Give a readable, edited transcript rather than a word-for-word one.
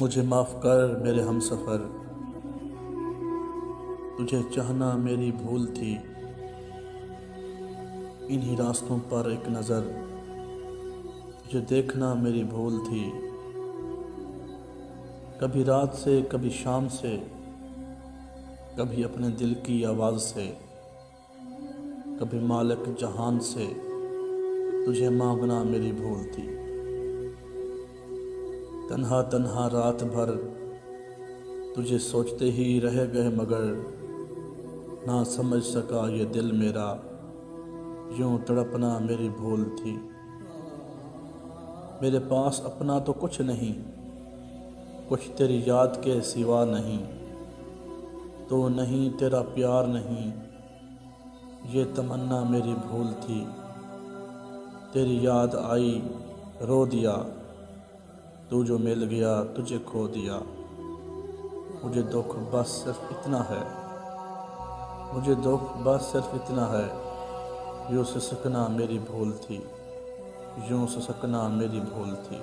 مجھے معاف کر میرے ہم سفر، تجھے چاہنا میری بھول تھی۔ انہی راستوں پر ایک نظر، تجھے دیکھنا میری بھول تھی۔ کبھی رات سے کبھی شام سے، کبھی اپنے دل کی آواز سے، کبھی مالک جہان سے، تجھے مانگنا میری بھول تھی۔ تنہا تنہا رات بھر تجھے سوچتے ہی رہ گئے، مگر نہ سمجھ سکا یہ دل میرا، یوں تڑپنا میری بھول تھی۔ میرے پاس اپنا تو کچھ نہیں، کچھ تیری یاد کے سوا نہیں۔ تو نہیں تیرا پیار نہیں، یہ تمنا میری بھول تھی۔ تیری یاد آئی رو دیا، تو جو مل گیا تجھے کھو دیا۔ مجھے دکھ بس صرف اتنا ہے، مجھے دکھ بس صرف اتنا ہے، یوں سسکنا میری بھول تھی، یوں سسکنا میری بھول تھی۔